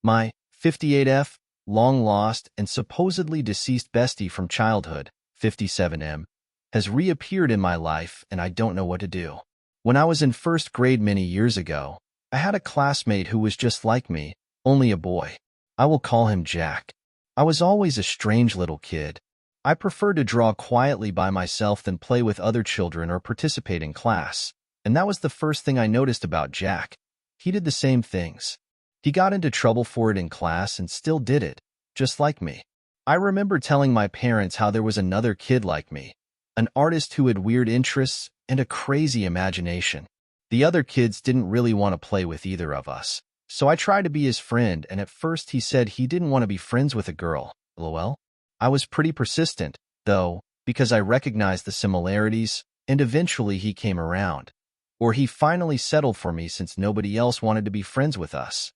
My 58F, long-lost and supposedly deceased bestie from childhood, 57M, has reappeared in my life and I don't know what to do. When I was in first grade many years ago, I had a classmate who was just like me, only a boy. I will call him Jack. I was always a strange little kid. I preferred to draw quietly by myself than play with other children or participate in class, and that was the first thing I noticed about Jack. He did the same things. He got into trouble for it in class and still did it, just like me. I remember telling my parents how there was another kid like me, an artist who had weird interests and a crazy imagination. The other kids didn't really want to play with either of us, so I tried to be his friend, and at first he said he didn't want to be friends with a girl. LOL. I was pretty persistent, though, because I recognized the similarities, and eventually he came around. Or he finally settled for me since nobody else wanted to be friends with us.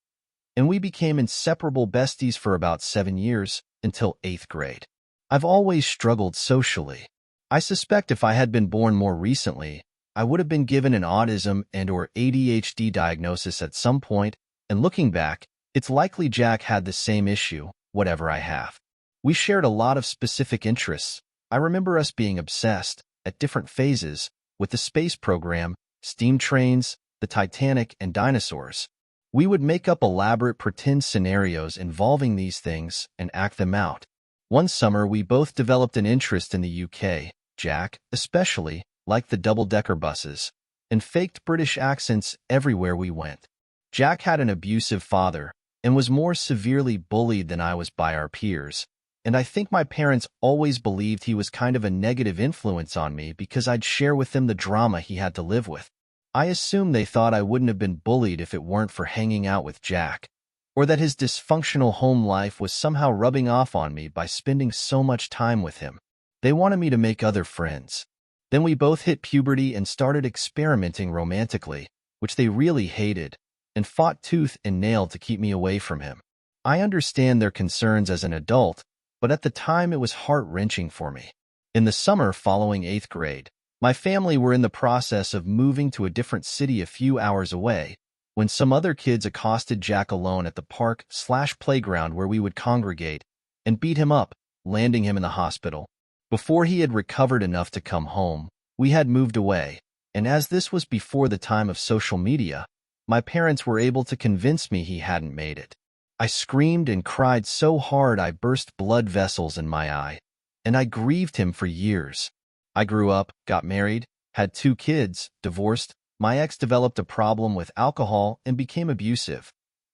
And we became inseparable besties for about 7 years, until 8th grade. I've always struggled socially. I suspect if I had been born more recently, I would have been given an autism and/or ADHD diagnosis at some point, and looking back, it's likely Jack had the same issue, whatever I have. We shared a lot of specific interests. I remember us being obsessed, at different phases, with the space program, steam trains, the Titanic, and dinosaurs. We would make up elaborate pretend scenarios involving these things and act them out. One summer, we both developed an interest in the UK. Jack, especially, liked the double-decker buses, and faked British accents everywhere we went. Jack had an abusive father and was more severely bullied than I was by our peers, and I think my parents always believed he was kind of a negative influence on me because I'd share with them the drama he had to live with. I assume they thought I wouldn't have been bullied if it weren't for hanging out with Jack, or that his dysfunctional home life was somehow rubbing off on me by spending so much time with him. They wanted me to make other friends. Then we both hit puberty and started experimenting romantically, which they really hated, and fought tooth and nail to keep me away from him. I understand their concerns as an adult, but at the time it was heart-wrenching for me. In the summer following 8th grade, my family were in the process of moving to a different city a few hours away, when some other kids accosted Jack alone at the park/playground where we would congregate and beat him up, landing him in the hospital. Before he had recovered enough to come home, we had moved away, and as this was before the time of social media, my parents were able to convince me he hadn't made it. I screamed and cried so hard I burst blood vessels in my eye, and I grieved him for years. I grew up, got married, had 2 kids, divorced. My ex developed a problem with alcohol and became abusive,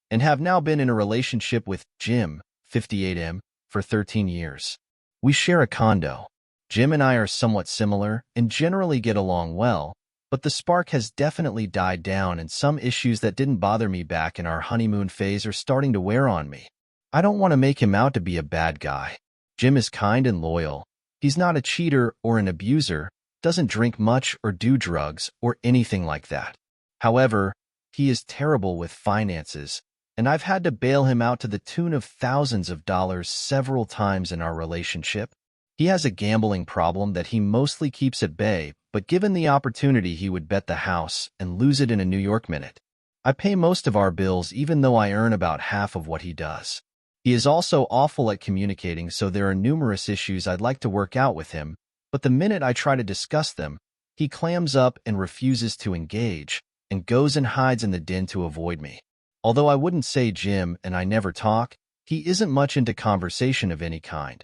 and have now been in a relationship with Jim, 58M, for 13 years. We share a condo. Jim and I are somewhat similar and generally get along well, but the spark has definitely died down and some issues that didn't bother me back in our honeymoon phase are starting to wear on me. I don't want to make him out to be a bad guy. Jim is kind and loyal. He's not a cheater or an abuser, doesn't drink much or do drugs or anything like that. However, he is terrible with finances, and I've had to bail him out to the tune of thousands of dollars several times in our relationship. He has a gambling problem that he mostly keeps at bay, but given the opportunity he would bet the house and lose it in a New York minute. I pay most of our bills even though I earn about half of what he does. He is also awful at communicating, so there are numerous issues I'd like to work out with him, but the minute I try to discuss them, he clams up and refuses to engage, and goes and hides in the den to avoid me. Although I wouldn't say Jim and I never talk, he isn't much into conversation of any kind.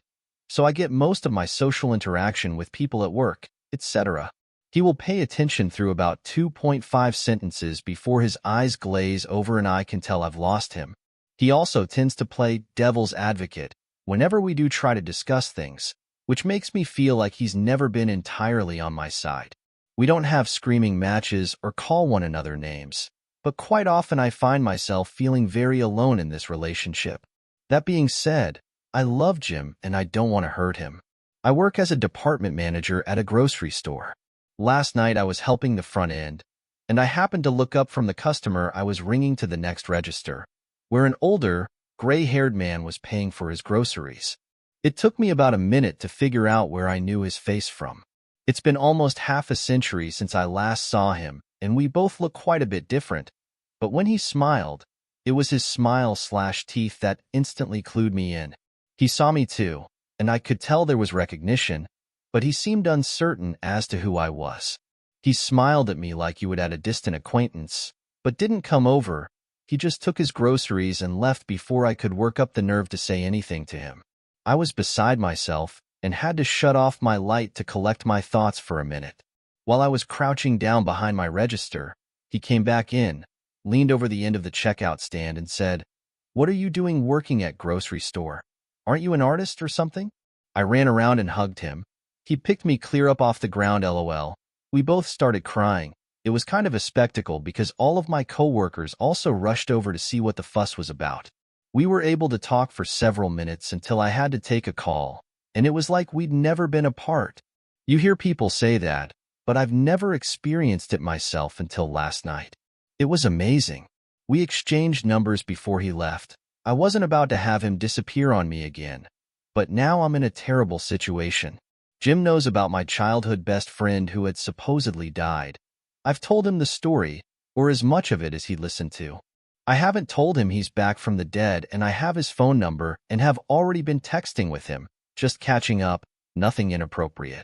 So I get most of my social interaction with people at work, etc. He will pay attention through about 2.5 sentences before his eyes glaze over and I can tell I've lost him. He also tends to play devil's advocate whenever we do try to discuss things, which makes me feel like he's never been entirely on my side. We don't have screaming matches or call one another names, but quite often I find myself feeling very alone in this relationship. That being said, I love Jim and I don't want to hurt him. I work as a department manager at a grocery store. Last night I was helping the front end, and I happened to look up from the customer I was ringing to the next register, where an older, gray-haired man was paying for his groceries. It took me about a minute to figure out where I knew his face from. It's been almost half a century since I last saw him, and we both look quite a bit different, but when he smiled, It was his smile/teeth that instantly clued me in. He saw me too, and I could tell there was recognition, but he seemed uncertain as to who I was. He smiled at me like you would at a distant acquaintance, but didn't come over. He just took his groceries and left before I could work up the nerve to say anything to him. I was beside myself and had to shut off my light to collect my thoughts for a minute. While I was crouching down behind my register, he came back in, leaned over the end of the checkout stand and said, "What are you doing working at grocery store? Aren't you an artist or something?" I ran around and hugged him. He picked me clear up off the ground, LOL. We both started crying. It was kind of a spectacle because all of my coworkers also rushed over to see what the fuss was about. We were able to talk for several minutes until I had to take a call, and it was like we'd never been apart. You hear people say that, but I've never experienced it myself until last night. It was amazing. We exchanged numbers before he left. I wasn't about to have him disappear on me again, but now I'm in a terrible situation. Jim knows about my childhood best friend who had supposedly died. I've told him the story, or as much of it as he'd listened to. I haven't told him he's back from the dead, and I have his phone number and have already been texting with him, just catching up, nothing inappropriate.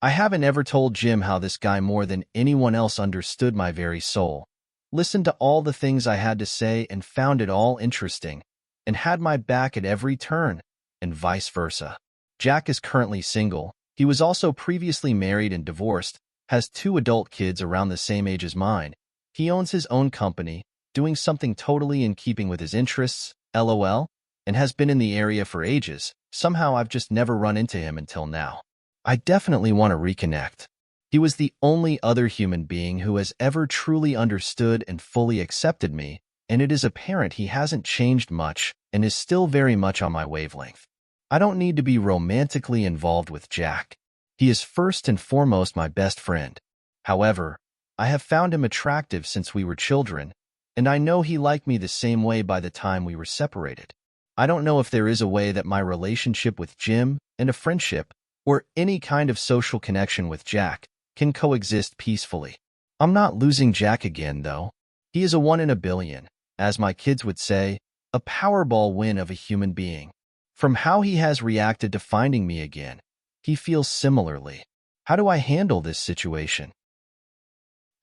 I haven't ever told Jim how this guy more than anyone else understood my very soul, listened to all the things I had to say and found it all interesting, and had my back at every turn, and vice versa. Jack is currently single. He was also previously married and divorced, has 2 adult kids around the same age as mine. He owns his own company, doing something totally in keeping with his interests, LOL, and has been in the area for ages. Somehow I've just never run into him until now. I definitely want to reconnect. He was the only other human being who has ever truly understood and fully accepted me, and it is apparent he hasn't changed much and is still very much on my wavelength. I don't need to be romantically involved with Jack. He is first and foremost my best friend. However, I have found him attractive since we were children, and I know he liked me the same way by the time we were separated. I don't know if there is a way that my relationship with Jim and a friendship, or any kind of social connection with Jack, can coexist peacefully. I'm not losing Jack again, though. He is a 1 in a billion, as my kids would say, a Powerball win of a human being. From how he has reacted to finding me again, he feels similarly. How do I handle this situation?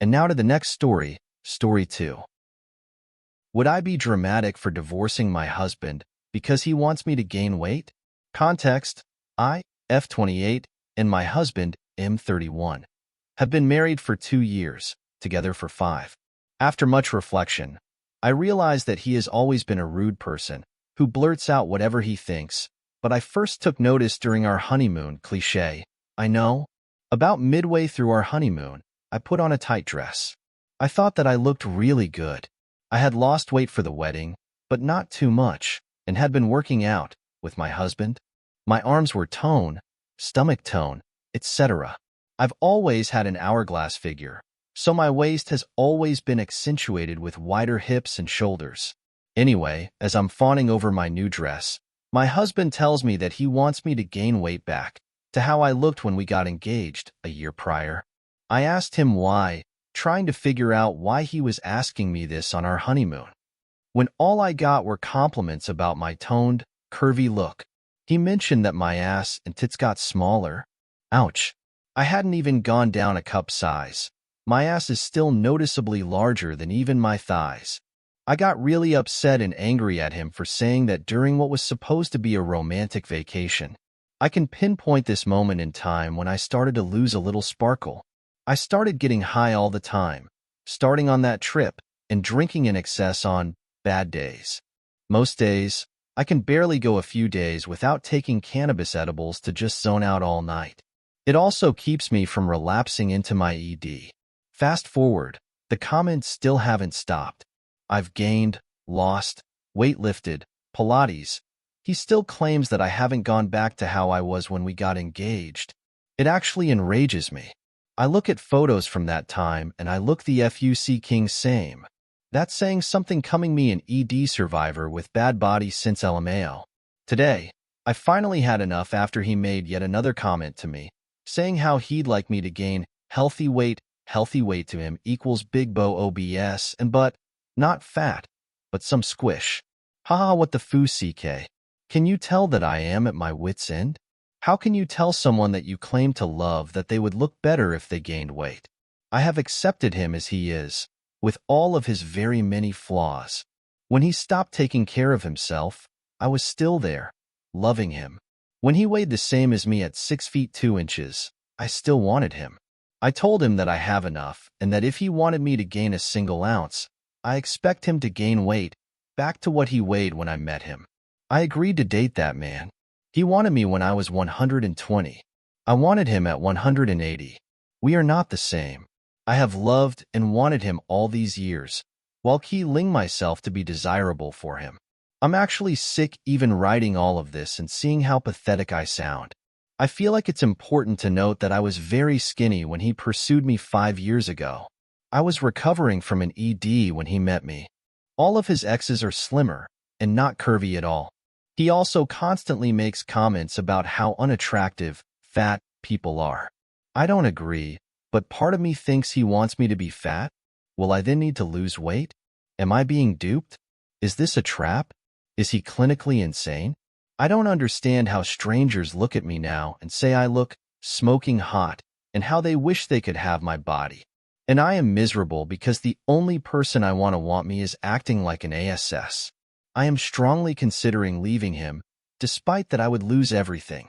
And now to the next story, story 2. Would I be dramatic for divorcing my husband because he wants me to gain weight? Context: I, F28, and my husband, M31, have been married for 2 years, together for 5. After much reflection, I realized that he has always been a rude person who blurts out whatever he thinks, but I first took notice during our honeymoon. Cliché, I know. About midway through our honeymoon, I put on a tight dress. I thought that I looked really good. I had lost weight for the wedding, but not too much, and had been working out with my husband. My arms were tone, stomach tone, etc. I've always had an hourglass figure, so my waist has always been accentuated with wider hips and shoulders. Anyway, as I'm fawning over my new dress, my husband tells me that he wants me to gain weight back to how I looked when we got engaged a year prior. I asked him why, trying to figure out why he was asking me this on our honeymoon, when all I got were compliments about my toned, curvy look. He mentioned that my ass and tits got smaller. Ouch. I hadn't even gone down a cup size. My ass is still noticeably larger than even my thighs. I got really upset and angry at him for saying that during what was supposed to be a romantic vacation. I can pinpoint this moment in time when I started to lose a little sparkle. I started getting high all the time, starting on that trip, and drinking in excess on bad days. Most days, I can barely go a few days without taking cannabis edibles to just zone out all night. It also keeps me from relapsing into my ED. Fast forward, the comments still haven't stopped. I've gained, lost, weight lifted, Pilates. He still claims that I haven't gone back to how I was when we got engaged. It actually enrages me. I look at photos from that time and I look the FUC king same. That's saying something, coming me an ED survivor with bad body since LMAO. Today, I finally had enough after he made yet another comment to me, saying how he'd like me to gain healthy weight to him equals big bow OBS and but, not fat. but some squish. Haha, what the foo, CK. Can you tell that I am at my wit's end? How can you tell someone that you claim to love that they would look better if they gained weight? I have accepted him as he is, with all of his very many flaws. When he stopped taking care of himself, I was still there, loving him. When he weighed the same as me at 6 feet 2 inches, I still wanted him. I told him that I have enough, and that if he wanted me to gain a single ounce, I expect him to gain weight back to what he weighed when I met him. I agreed to date that man. He wanted me when I was 120. I wanted him at 180. We are not the same. I have loved and wanted him all these years, while killing myself to be desirable for him. I'm actually sick even writing all of this and seeing how pathetic I sound. I feel like it's important to note that I was very skinny when he pursued me 5 years ago. I was recovering from an ED when he met me. All of his exes are slimmer and not curvy at all. He also constantly makes comments about how unattractive fat people are. I don't agree, but part of me thinks he wants me to be fat. Will I then need to lose weight? Am I being duped? Is this a trap? Is he clinically insane? I don't understand how strangers look at me now and say I look smoking hot and how they wish they could have my body. And I am miserable because the only person I want me is acting like an ass. I am strongly considering leaving him, despite that I would lose everything.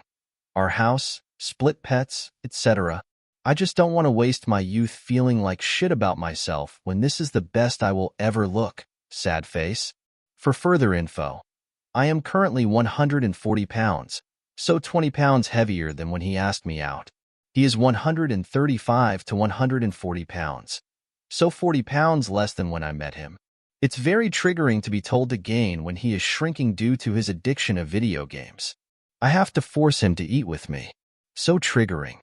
Our house, split pets, etc. I just don't want to waste my youth feeling like shit about myself when this is the best I will ever look. Sad face. For further info, I am currently 140 pounds, so 20 pounds heavier than when he asked me out. He is 135 to 140 pounds, so 40 pounds less than when I met him. It's very triggering to be told to gain when he is shrinking due to his addiction of video games. I have to force him to eat with me. So triggering.